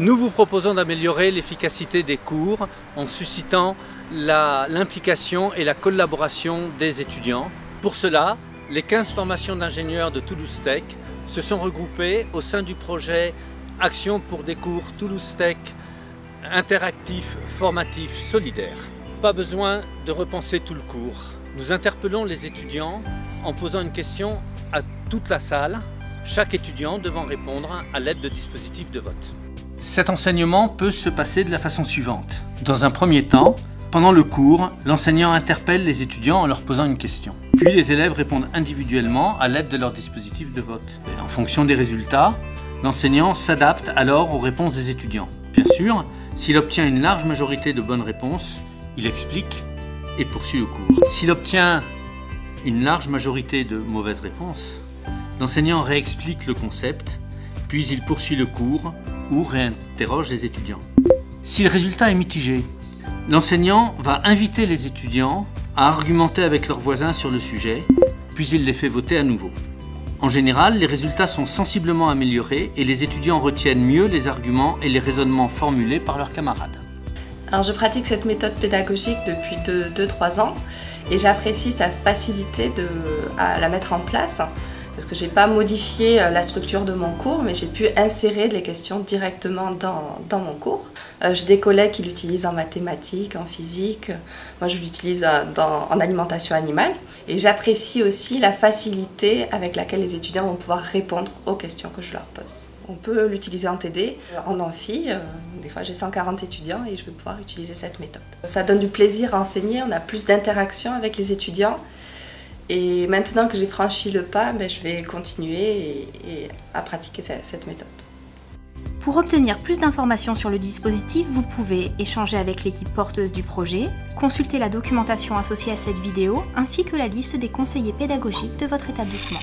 Nous vous proposons d'améliorer l'efficacité des cours en suscitant l'implication et la collaboration des étudiants. Pour cela, les 15 formations d'ingénieurs de Toulouse Tech se sont regroupées au sein du projet Action pour des cours Toulouse Tech interactifs, formatifs, solidaires. Pas besoin de repenser tout le cours. Nous interpellons les étudiants en posant une question à toute la salle, chaque étudiant devant répondre à l'aide de dispositifs de vote. Cet enseignement peut se passer de la façon suivante. Dans un premier temps, pendant le cours, l'enseignant interpelle les étudiants en leur posant une question. Puis les élèves répondent individuellement à l'aide de leur dispositif de vote. Et en fonction des résultats, l'enseignant s'adapte alors aux réponses des étudiants. Bien sûr, s'il obtient une large majorité de bonnes réponses, il explique et poursuit le cours. S'il obtient une large majorité de mauvaises réponses, l'enseignant réexplique le concept, puis il poursuit le cours ou réinterroge les étudiants. Si le résultat est mitigé, l'enseignant va inviter les étudiants à argumenter avec leurs voisins sur le sujet, puis il les fait voter à nouveau. En général, les résultats sont sensiblement améliorés et les étudiants retiennent mieux les arguments et les raisonnements formulés par leurs camarades. Alors, je pratique cette méthode pédagogique depuis 2-3 ans et j'apprécie sa facilité à la mettre en place. Parce que je n'ai pas modifié la structure de mon cours, mais j'ai pu insérer les questions directement dans mon cours. J'ai des collègues qui l'utilisent en mathématiques, en physique. Moi, je l'utilise en alimentation animale. Et j'apprécie aussi la facilité avec laquelle les étudiants vont pouvoir répondre aux questions que je leur pose. On peut l'utiliser en TD, en amphi. Des fois, j'ai 140 étudiants et je vais pouvoir utiliser cette méthode. Ça donne du plaisir à enseigner, on a plus d'interaction avec les étudiants. Et maintenant que j'ai franchi le pas, je vais continuer à pratiquer cette méthode. Pour obtenir plus d'informations sur le dispositif, vous pouvez échanger avec l'équipe porteuse du projet, consulter la documentation associée à cette vidéo, ainsi que la liste des conseillers pédagogiques de votre établissement.